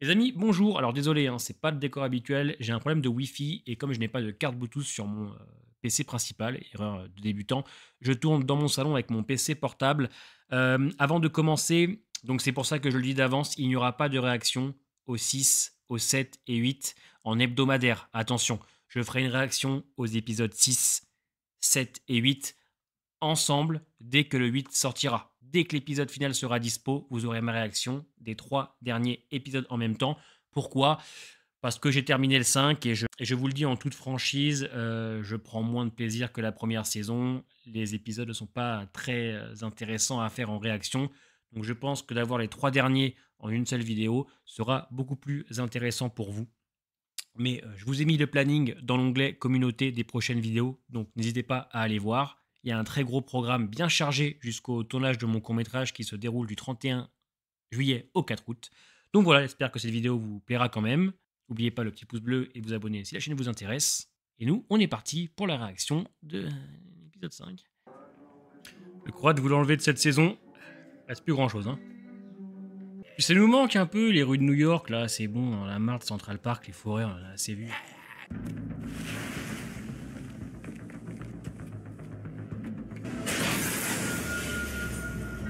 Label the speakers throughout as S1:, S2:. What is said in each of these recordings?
S1: Les amis, bonjour. Alors désolé, hein, c'est pas le décor habituel. J'ai un problème de Wi-Fi et comme je n'ai pas de carte Bluetooth sur mon PC principal, erreur de débutant, je tourne dans mon salon avec mon PC portable. Avant de commencer, donc c'est pour ça que je le dis d'avance, il n'y aura pas de réaction au 6, au 7 et 8 en hebdomadaire. Attention, je ferai une réaction aux épisodes 6, 7 et 8 ensemble dès que le 8 sortira. Dès que l'épisode final sera dispo, vous aurez ma réaction des 3 derniers épisodes en même temps. Pourquoi? Parce que j'ai terminé le 5 et je vous le dis en toute franchise, je prends moins de plaisir que la première saison. Les épisodes ne sont pas très intéressants à faire en réaction. Donc je pense que d'avoir les 3 derniers en une seule vidéo sera beaucoup plus intéressant pour vous. Mais je vous ai mis le planning dans l'onglet communauté des prochaines vidéos, donc n'hésitez pas à aller voir. Il y a un très gros programme bien chargé jusqu'au tournage de mon court-métrage qui se déroule du 31 juillet au 4 août. Donc voilà, j'espère que cette vidéo vous plaira quand même. N'oubliez pas le petit pouce bleu et de vous abonner si la chaîne vous intéresse. Et nous, on est parti pour la réaction de l'épisode 5. Le croate vous l'enlever de cette saison, il reste plus grand chose, hein. Puis ça nous manque un peu, les rues de New York, là, c'est bon, on a marre de Central Park, les forêts, on a assez vu.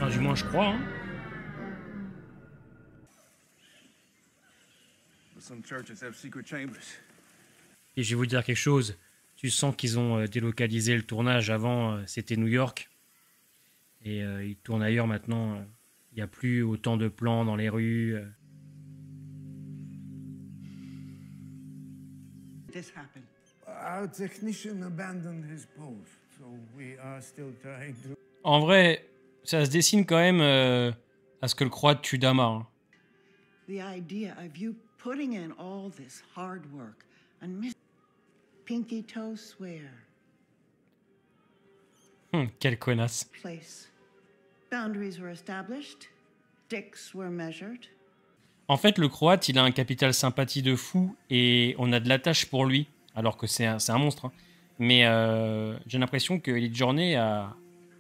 S1: Enfin, du moins, je crois, hein. Et je vais vous dire quelque chose, tu sens qu'ils ont délocalisé le tournage avant, c'était New York. Et ils tournent ailleurs maintenant, il n'y a plus autant de plans dans les rues.
S2: This happened.
S3: Our technician abandoned his post, so we are still trying to...
S1: En vrai, ça se dessine quand même à ce que le croate tue Dama, hein.
S2: The idea of you putting in all this hard work and Miss Pinky Toe swear.
S1: Quelle connasse.
S2: Place. Boundaries were established. Dicks were measured.
S1: En fait, le croate, il a un capital sympathie de fou et on a de l'attache pour lui, alors que c'est un monstre, hein. Mais j'ai l'impression que Elite Journey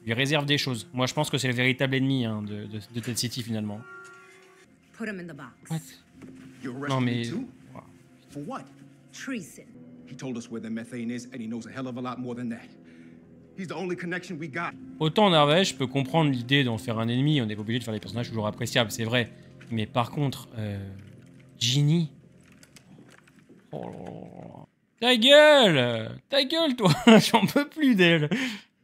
S1: lui réserve des choses. Moi, je pense que c'est le véritable ennemi, hein, de Dead City, finalement.
S4: Put him in the box.
S1: What?
S5: You
S1: Non,
S5: arrested me
S1: mais...
S5: too? For what?
S4: Treason.
S5: He told us where the methane is, and he knows a hell of a lot more than that. He's the only connection we got.
S1: Autant en Norvège, je peux comprendre l'idée d'en faire un ennemi, on n'est pas obligé de faire des personnages toujours appréciables, c'est vrai. Mais par contre, Ginny... Oh là là. Ta gueule! Ta gueule, toi! J'en peux plus d'elle!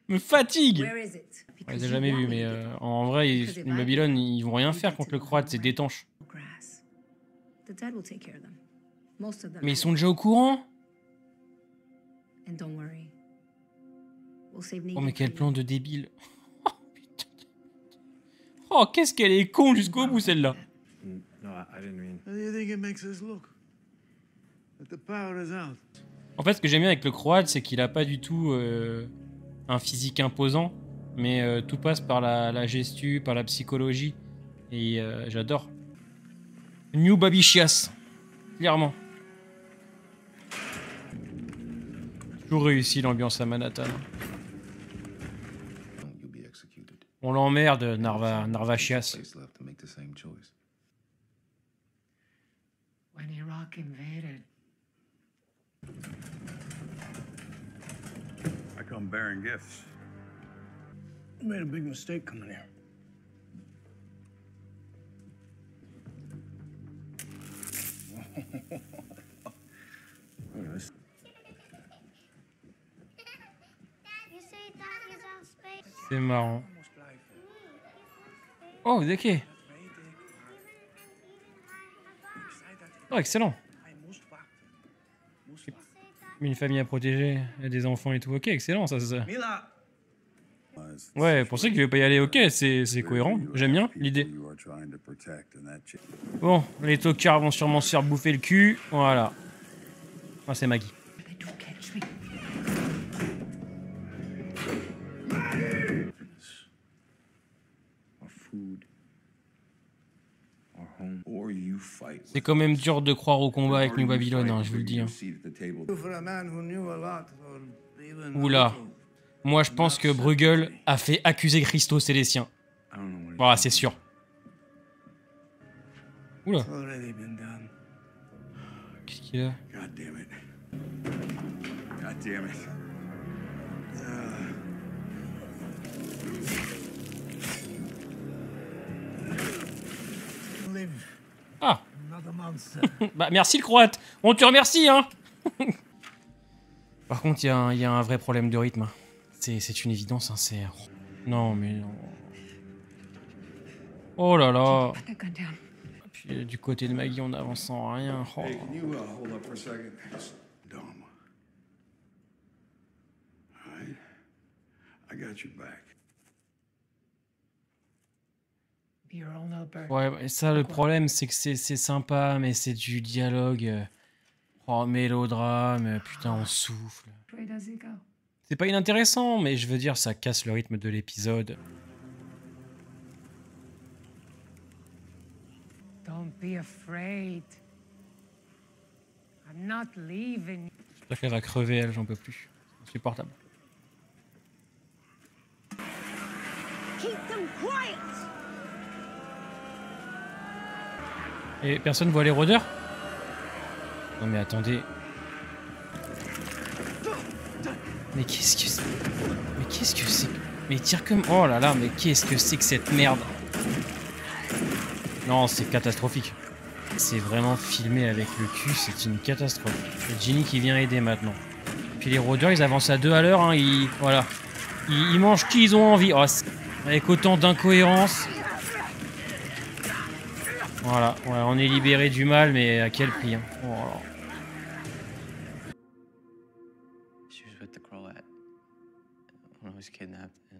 S1: Me fatigue!
S4: Where is it?
S1: On les a jamais vus, mais en vrai, les Babylone, ils vont rien faire contre le croate, c'est détanche.
S4: Grass. The dead will take care of them. Most of them.
S1: Mais ils sont déjà au courant?
S4: And don't worry. We'll save
S1: Oh,
S4: Negan
S1: mais
S4: for
S1: quel
S4: you.
S1: plan de débile! Oh, putain. Oh, qu'est-ce qu'elle est con jusqu'au bout, celle-là!
S3: No, I didn't mean... How do you think it makes us look? That the power is out.
S1: En fait, ce que j'aime bien avec le croate, c'est qu'il a pas du tout un physique imposant, mais tout passe par la gestu, par la psychologie, et j'adore. New Babicias, clairement. Toujours réussi l'ambiance à Manhattan.
S5: You'll be executed.
S1: On l'emmerde, Narvachias.
S5: Place left to make the same choice.
S2: When Iraq invaded.
S6: I come bearing gifts.
S3: You made a big mistake coming here.
S6: Yes.
S7: You say that is our space.
S1: C'est marrant. Oh, ok. Oh, excellent. Une famille à protéger, et des enfants et tout. Ok, excellent, ça. Ouais, pour ceux qui ne veulent pas y aller, ok, c'est cohérent. J'aime bien l'idée. Bon, les tocards vont sûrement se faire bouffer le cul. Voilà. Ah, c'est Maggie.
S2: They do catch me.
S5: Our food, our home, or you fight.
S1: C'est quand même dur de croire au combat avec New Babylon, hein, je vous le dis, hein.
S3: For a man who knew a lot, or even...
S1: Oula. Moi, je pense que Bruegel a fait accuser Christos et les siens. Voilà, c'est sûr. Oula,
S3: It's already been done.
S1: qu'est-ce qu'il a?
S3: God damn it. God damn it. Live
S1: Ah,
S3: another monster.
S1: bah merci le croate. On te remercie, hein. Par contre, il y a un vrai problème de rythme. C'est une évidence, hein, c'est... Non, mais non. Oh là là.
S4: Put that gun down.
S1: Puis du côté de Maggie, on avance sans rien. Oh.
S6: Hey, can you hold up for a second?
S3: Dumb. All right. I got your back.
S4: Be your own little bird.
S1: Ouais, et ça, le problème, c'est que c'est sympa, mais c'est du dialogue. Oh, mélodrame, putain, on souffle.
S4: Which way does he go?
S1: C'est pas inintéressant, mais je veux dire, ça casse le rythme de l'épisode.
S8: Don't be afraid. I'm not leaving.
S1: J'espère qu'elle va crever, elle, j'en peux plus. C'est insupportable.
S7: Keep them quiet!
S1: Et personne voit les rôdeurs? Non mais attendez. Mais qu'est-ce que c'est? Mais qu'est-ce que c'est? Mais tire comme... Oh là là, mais qu'est-ce que c'est que cette merde? Non, c'est catastrophique. C'est vraiment filmé avec le cul, c'est une catastrophe. C'est Ginny qui vient aider maintenant. Puis les rôdeurs, ils avancent à 2 à l'heure, hein, voilà. Ils mangent qui ils ont envie. Oh, avec autant d'incohérences. Voilà, ouais, on est libéré du mal, mais à quel prix, hein. Oh là là.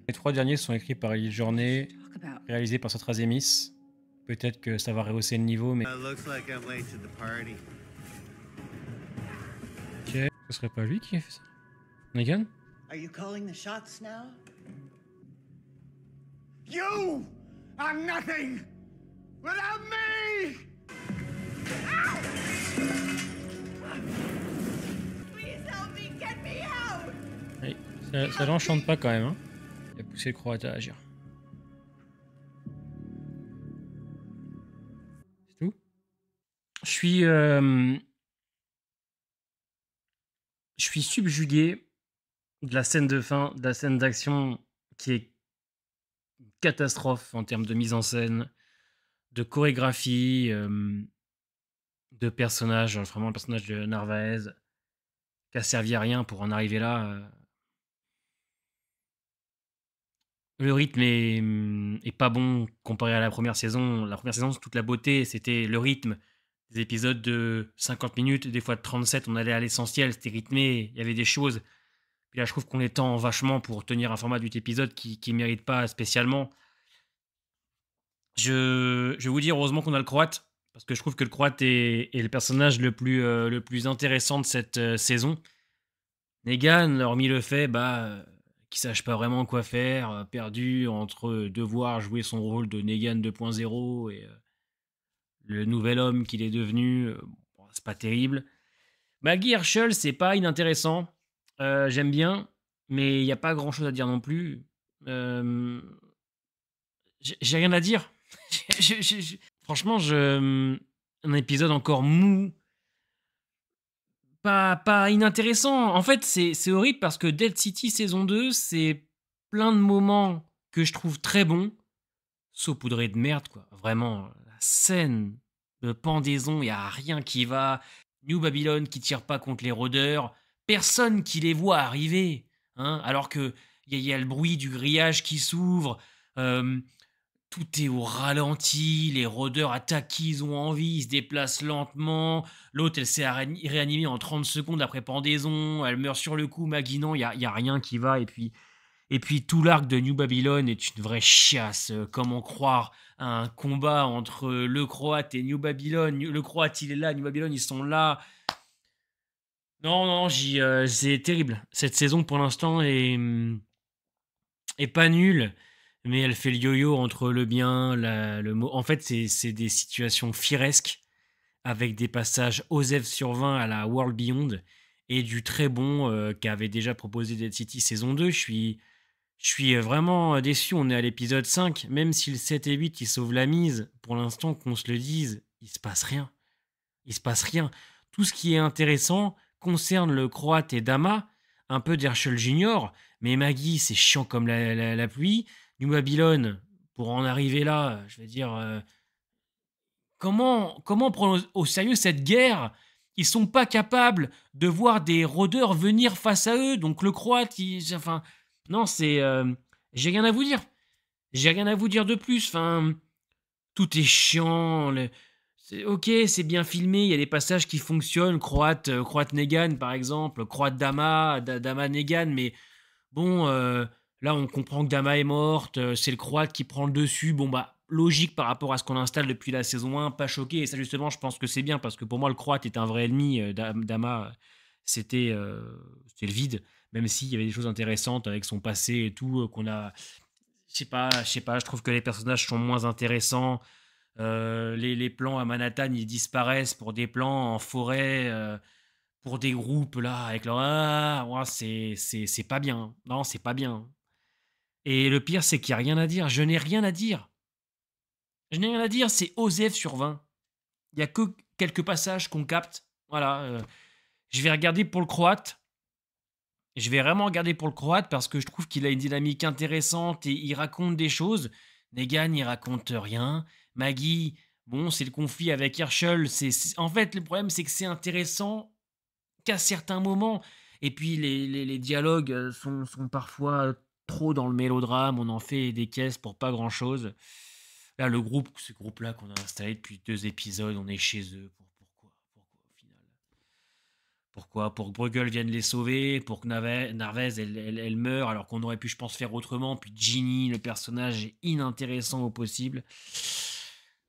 S1: Les 3 derniers sont écrits par Ellie Journey,
S4: Talk about.
S1: réalisés par Satra Zemis. Peut-être que ça va rehausser le niveau, mais...
S9: Looks like I'm late to the party.
S1: Ok, ce serait pas lui qui a fait ça? Negan?
S2: Are you calling the shots now?
S3: You are nothing without me!
S7: Please help me, get me out!
S1: Oui, ça l'enchante pas quand même, hein. Il a poussé le croate à agir. C'est tout? Je suis subjugué de la scène de fin, de la scène d'action qui est une catastrophe en termes de mise en scène, de chorégraphie, de personnages. Vraiment, le personnage de Narvaez qui a servi à rien pour en arriver là. Le rythme est pas bon comparé à la première saison. La première saison, toute la beauté, c'était le rythme. Des épisodes de 50 minutes, des fois de 37, on allait à l'essentiel, c'était rythmé, il y avait des choses. Puis là, je trouve qu'on étend vachement pour tenir un format d'8 épisodes qui mérite pas spécialement. Je vais vous dire, heureusement qu'on a le croate, parce que je trouve que le croate est le personnage le plus intéressant de cette saison. Negan, hormis le fait qu'il sache pas vraiment quoi faire, perdu entre devoir jouer son rôle de Negan 2.0 et le nouvel homme qu'il est devenu, bon, c'est pas terrible. Maggie Herschel, c'est pas inintéressant. J'aime bien, mais il n'y a pas grand chose à dire non plus. J'ai rien à dire. Franchement, un épisode encore mou. Pas inintéressant. En fait, c'est horrible parce que Dead City saison 2, c'est plein de moments que je trouve très bons, saupoudrés de merde, quoi. Vraiment, la scène de pendaison, il n'y a rien qui va. New Babylon qui tire pas contre les rôdeurs. Personne qui les voit arriver. Hein, alors qu'il y a le bruit du grillage qui s'ouvre. Tout est au ralenti, les rôdeurs attaquent qui ils ont envie, ils se déplacent lentement. L'autre, elle s'est réanimée en 30 secondes après pendaison, elle meurt sur le coup. Maggie, non, il y a rien qui va. Et puis tout l'arc de New Babylon est une vraie chiasse. Comment croire à un combat entre le Croate et New Babylon? Le Croate, il est là, New Babylon, ils sont là. Non, c'est terrible. Cette saison, pour l'instant, est pas nulle. Mais elle fait le yo-yo entre le bien, le mot. En fait, c'est des situations firesques avec des passages OSEF sur 20 à la World Beyond et du très bon qu'avait déjà proposé Dead City saison 2. Je suis vraiment déçu. On est à l'épisode 5. Même si le 7 et 8 ils sauvent la mise, pour l'instant, qu'on se le dise, il se passe rien. Il se passe rien. Tout ce qui est intéressant concerne le Croate et Dama, un peu d'Herschel Junior, mais Maggie, c'est chiant comme la pluie. New Babylon, pour en arriver là, je vais dire, comment prendre au sérieux cette guerre? Ils sont pas capables de voir des rôdeurs venir face à eux, donc le Croate, enfin, non, c'est, j'ai rien à vous dire. J'ai rien à vous dire de plus, enfin, tout est chiant, ok, c'est bien filmé, il y a des passages qui fonctionnent, Croate Negan par exemple, Croate Dama, Dama Negan, mais bon, là on comprend que Dama est morte, c'est le Croate qui prend le dessus, bon bah logique par rapport à ce qu'on installe depuis la saison 1, pas choqué, et ça justement je pense que c'est bien, parce que pour moi le Croate est un vrai ennemi, Dama c'était le vide, même s'il y avait des choses intéressantes avec son passé et tout, qu'on a... Je sais pas, je trouve que les personnages sont moins intéressants. Les plans à Manhattan, ils disparaissent pour des plans en forêt, pour des groupes là, avec leur... Ah, ouais, c'est pas bien. Non, c'est pas bien. Et le pire, c'est qu'il n'y a rien à dire. Je n'ai rien à dire. Je n'ai rien à dire, c'est OZEF sur 20. Il n'y a que quelques passages qu'on capte. Voilà. Je vais regarder pour le Croate. Je vais vraiment regarder pour le Croate parce que je trouve qu'il a une dynamique intéressante et il raconte des choses. Negan, il raconte rien. Maggie, bon, c'est le conflit avec Herschel. En fait, le problème, c'est que c'est intéressant qu'à certains moments. Et puis, les dialogues sont parfois trop dans le mélodrame. On en fait des caisses pour pas grand-chose. Là, ce groupe-là qu'on a installé depuis 2 épisodes, on est chez eux. Pourquoi au final? Pourquoi? Pour que Bruegel vienne les sauver, pour que Narvez, elle meure, alors qu'on aurait pu, je pense, faire autrement. Puis Ginny, le personnage, est inintéressant au possible.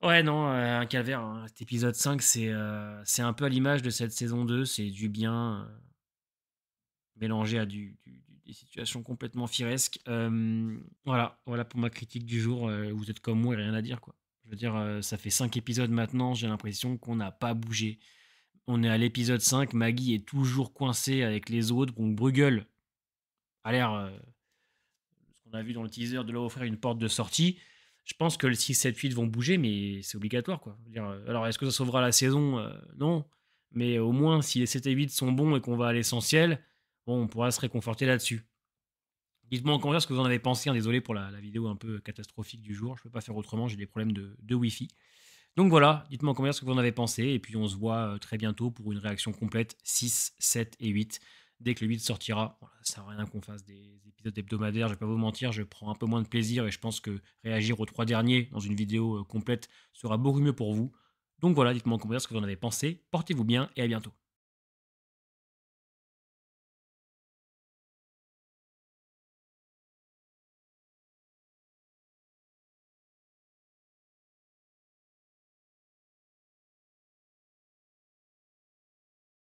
S1: Ouais, non, un calvaire. Hein. Cet épisode 5, c'est un peu à l'image de cette saison 2. C'est du bien mélangé à des situations complètement firesques. Voilà pour ma critique du jour. Vous êtes comme moi et rien à dire, quoi. Je veux dire, ça fait 5 épisodes maintenant, j'ai l'impression qu'on n'a pas bougé. On est à l'épisode 5, Maggie est toujours coincée avec les autres. Donc Bruegel a l'air, ce qu'on a vu dans le teaser, de leur offrir une porte de sortie. Je pense que le 6, 7, 8 vont bouger, mais c'est obligatoire, quoi. Je veux dire, alors, est-ce que ça sauvera la saison? Non. Mais au moins, si les 7 et 8 sont bons et qu'on va à l'essentiel, bon, on pourra se réconforter là-dessus. Dites-moi en commentaire ce que vous en avez pensé. Hein, désolé pour la vidéo un peu catastrophique du jour. Je ne peux pas faire autrement, j'ai des problèmes de Wi-Fi. Donc voilà, dites-moi en commentaire ce que vous en avez pensé. Et puis on se voit très bientôt pour une réaction complète 6, 7 et 8. Dès que le 8 sortira, voilà, ça sert à rien qu'on fasse des épisodes hebdomadaires. Je vais pas vous mentir, je prends un peu moins de plaisir. Et je pense que réagir aux 3 derniers dans une vidéo complète sera beaucoup mieux pour vous. Donc voilà, dites-moi en commentaire ce que vous en avez pensé. Portez-vous bien et à bientôt.